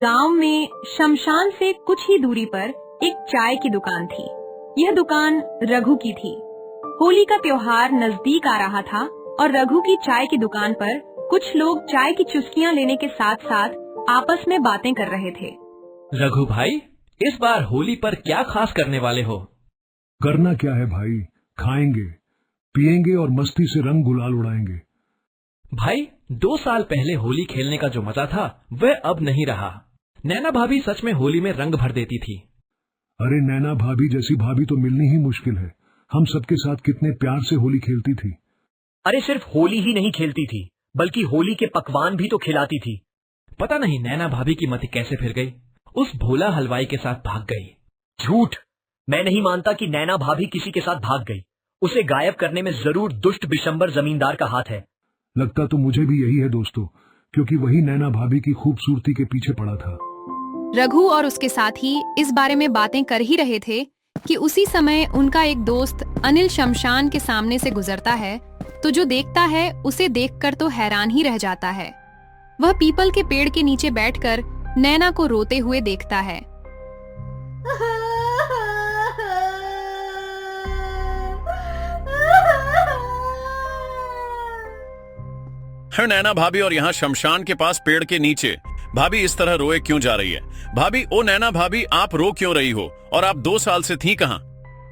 गांव में शमशान से कुछ ही दूरी पर एक चाय की दुकान थी। यह दुकान रघु की थी। होली का त्योहार नजदीक आ रहा था और रघु की चाय की दुकान पर कुछ लोग चाय की चुस्कियां लेने के साथ साथ आपस में बातें कर रहे थे। रघु भाई, इस बार होली पर क्या खास करने वाले हो? करना क्या है भाई, खाएंगे, पिएंगे और मस्ती से रंग गुलाल उड़ाएंगे। भाई, 2 साल पहले होली खेलने का जो मजा था वह अब नहीं रहा। नैना भाभी सच में होली में रंग भर देती थी। अरे नैना भाभी जैसी भाभी तो मिलनी ही मुश्किल है। हम सबके साथ कितने प्यार से होली खेलती थी। अरे सिर्फ होली ही नहीं खेलती थी, बल्कि होली के पकवान भी तो खिलाती थी। पता नहीं नैना भाभी की मति कैसे फिर गई, उस भोला हलवाई के साथ भाग गई। झूठ! मैं नहीं मानता कि नैना भाभी किसी के साथ भाग गई। उसे गायब करने में जरूर दुष्ट बिशंबर जमींदार का हाथ है। लगता तो मुझे भी यही है दोस्तों, क्योंकि वही नैना भाभी की खूबसूरती के पीछे पड़ा था। रघु और उसके साथी इस बारे में बातें कर ही रहे थे कि उसी समय उनका एक दोस्त अनिल शमशान के सामने से गुजरता है, तो जो देखता है उसे देखकर तो हैरान ही रह जाता है। वह पीपल के पेड़ के नीचे बैठकर नैना को रोते हुए देखता है। है नैना भाभी, और यहाँ शमशान के पास पेड़ के नीचे भाभी इस तरह रोए क्यों जा रही है? भाभी, ओ नैना भाभी, आप रो क्यों रही हो? और आप 2 साल से थी कहाँ?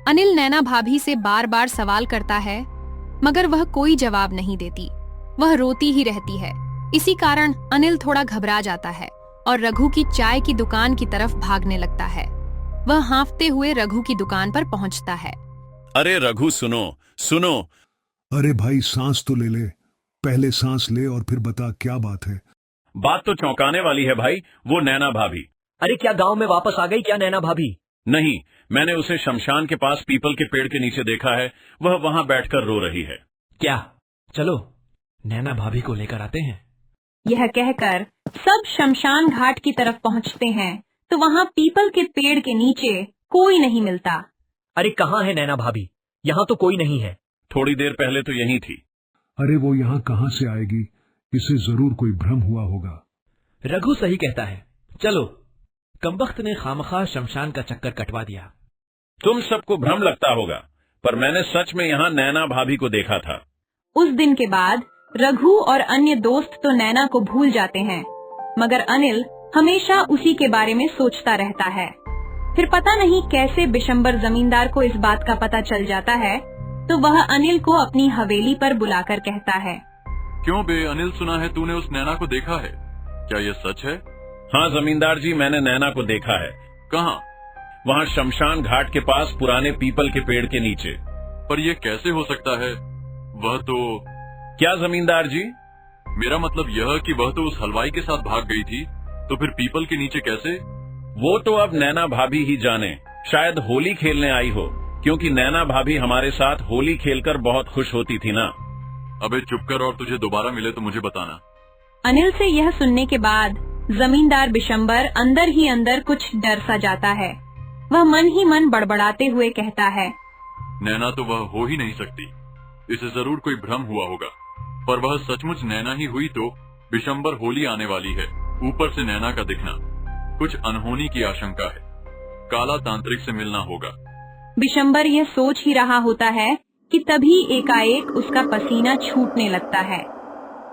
अनिल नैना भाभी से बार बार सवाल करता है, मगर वह कोई जवाब नहीं देती। वह रोती ही रहती है। इसी कारण अनिल थोड़ा घबरा जाता है और रघु की चाय की दुकान की तरफ भागने लगता है। वह हांफते हुए रघु की दुकान पर पहुंचता है। अरे रघु, सुनो सुनो। अरे भाई सांस तो ले ले, पहले सांस ले और फिर बता क्या बात है। बात तो चौंकाने वाली है भाई, वो नैना भाभी। अरे क्या गांव में वापस आ गई क्या नैना भाभी? नहीं, मैंने उसे शमशान के पास पीपल के पेड़ के नीचे देखा है। वह वहाँ बैठकर रो रही है। क्या? चलो नैना भाभी को लेकर आते हैं। यह कहकर सब शमशान घाट की तरफ पहुंचते हैं, तो वहां पीपल के पेड़ के नीचे कोई नहीं मिलता। अरे कहाँ है नैना भाभी? यहाँ तो कोई नहीं है। थोड़ी देर पहले तो यहीं थी। अरे वो यहाँ कहाँ से आएगी, इसे जरूर कोई भ्रम हुआ होगा। रघु सही कहता है। चलो, कमबख्त ने खामखा शमशान का चक्कर कटवा दिया। तुम सबको भ्रम लगता होगा, पर मैंने सच में यहाँ नैना भाभी को देखा था। उस दिन के बाद रघु और अन्य दोस्त तो नैना को भूल जाते हैं, मगर अनिल हमेशा उसी के बारे में सोचता रहता है। फिर पता नहीं कैसे बिशंबर जमींदार को इस बात का पता चल जाता है, तो वह अनिल को अपनी हवेली पर बुलाकर कहता है, क्यों बे अनिल, सुना है तूने उस नैना को देखा है? क्या ये सच है? हाँ जमींदार जी, मैंने नैना को देखा है। कहाँ? वहाँ शमशान घाट के पास पुराने पीपल के पेड़ के नीचे। पर ये कैसे हो सकता है? वह तो... क्या जमींदार जी? मेरा मतलब यह कि वह तो उस हलवाई के साथ भाग गई थी, तो फिर पीपल के नीचे कैसे? वो तो अब नैना भाभी ही जाने। शायद होली खेलने आई हो, क्योंकि नैना भाभी हमारे साथ होली खेलकर बहुत खुश होती थी ना। अबे चुप कर, और तुझे दोबारा मिले तो मुझे बताना। अनिल से यह सुनने के बाद जमींदार बिशंबर अंदर ही अंदर कुछ डर सा जाता है। वह मन ही मन बड़बड़ाते हुए कहता है, नैना तो वह हो ही नहीं सकती। इसे जरूर कोई भ्रम हुआ होगा। पर वह सचमुच नैना ही हुई तो बिशंबर होली आने वाली है। ऊपर से नैना का दिखना, कुछ अनहोनी की आशंका है। काला तांत्रिक से मिलना होगा। बिशंबर यह सोच ही रहा होता है कि तभी एकाएक उसका पसीना छूटने लगता है।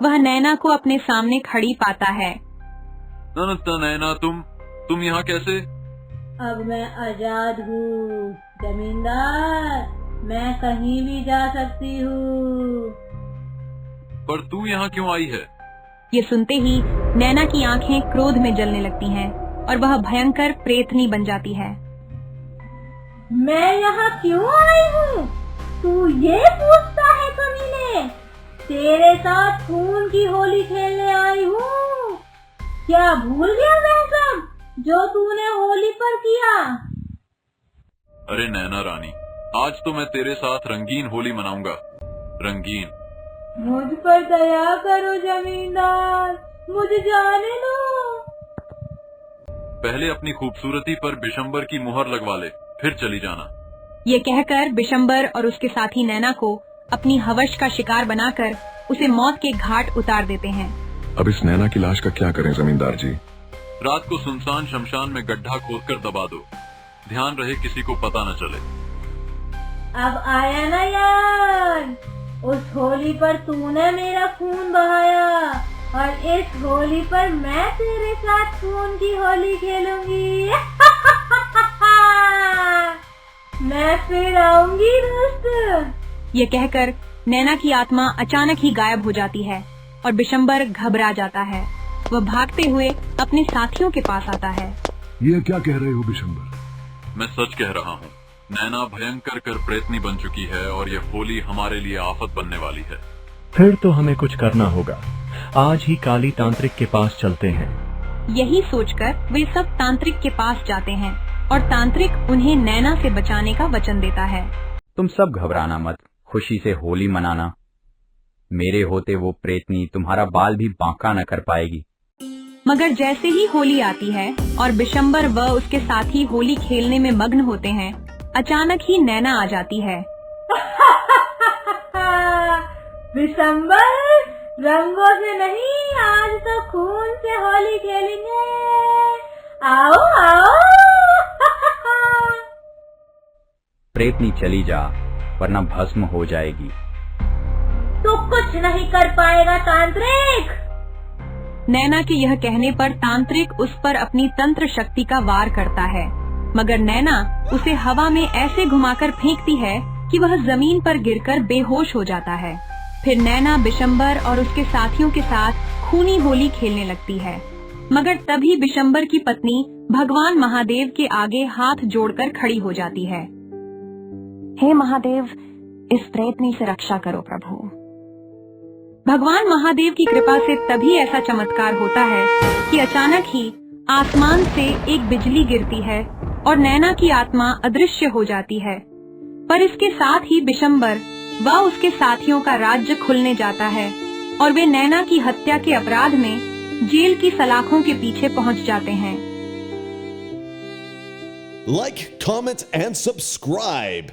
वह नैना को अपने सामने खड़ी पाता है। नैना, तुम यहाँ कैसे? अब मैं आजाद हूँ जमींदार, मैं कहीं भी जा सकती हूँ। पर तू यहाँ क्यों आई है? ये सुनते ही नैना की आंखें क्रोध में जलने लगती हैं और वह भयंकर प्रेतनी बन जाती है। मैं यहाँ क्यों आई हूँ? तू ये पूछता है कमीने? तेरे साथ खून की होली खेलने आई हूँ। क्या भूल गया वह सब जो तूने होली पर किया? अरे नैना रानी, आज तो मैं तेरे साथ रंगीन होली मनाऊंगा। रंगीन। मुझ पर दया करो जमींदार, मुझे जाने दो। पहले अपनी खूबसूरती पर बिशंबर की मुहर लगवा ले, फिर चली जाना। ये कहकर बिशंबर और उसके साथी नैना को अपनी हवस का शिकार बनाकर उसे मौत के घाट उतार देते हैं। अब इस नैना की लाश का क्या करें जमींदार जी? रात को सुनसान शमशान में गड्ढा खोदकर दबा दो। ध्यान रहे किसी को पता न चले। अब आया ना यार, उस होली पर तूने मेरा खून बहाया और इस होली पर मैं तेरे साथ खून की होली खेलूंगी। मैं फिर आऊंगी दोस्त। ये कहकर नैना की आत्मा अचानक ही गायब हो जाती है और बिशंबर घबरा जाता है। वह भागते हुए अपने साथियों के पास आता है। ये क्या कह रहे हो बिशंबर? मैं सच कह रहा हूँ। नैना भयंकर कर प्रेतनी बन चुकी है और ये होली हमारे लिए आफत बनने वाली है। फिर तो हमें कुछ करना होगा। आज ही काली तांत्रिक के पास चलते हैं। यही सोचकर वे सब तांत्रिक के पास जाते हैं और तांत्रिक उन्हें नैना से बचाने का वचन देता है। तुम सब घबराना मत, खुशी से होली मनाना। मेरे होते वो प्रेतनी तुम्हारा बाल भी बांका न कर पाएगी। मगर जैसे ही होली आती है और बिशंबर व उसके साथी होली खेलने में मग्न होते हैं, अचानक ही नैना आ जाती है। बिशंबर, रंगों से नहीं, आज तो खून से होली खेलेंगे। आओ आओ। प्रेतनी चली जा, वरना भस्म हो जाएगी। तू कुछ नहीं कर पाएगा तांत्रिक। नैना के यह कहने पर तांत्रिक उस पर अपनी तंत्र शक्ति का वार करता है, मगर नैना उसे हवा में ऐसे घुमाकर फेंकती है कि वह जमीन पर गिरकर बेहोश हो जाता है। फिर नैना बिशंबर और उसके साथियों के साथ खूनी होली खेलने लगती है, मगर तभी बिशंबर की पत्नी भगवान महादेव के आगे हाथ जोड़कर खड़ी हो जाती है। हे महादेव, इस प्रेतनी से रक्षा करो प्रभु। भगवान महादेव की कृपा से तभी ऐसा चमत्कार होता है कि अचानक ही आसमान से एक बिजली गिरती है और नैना की आत्मा अदृश्य हो जाती है। पर इसके साथ ही बिशंबर व उसके साथियों का राज्य खुलने जाता है और वे नैना की हत्या के अपराध में जेल की सलाखों के पीछे पहुंच जाते हैं। Like, comment, and subscribe.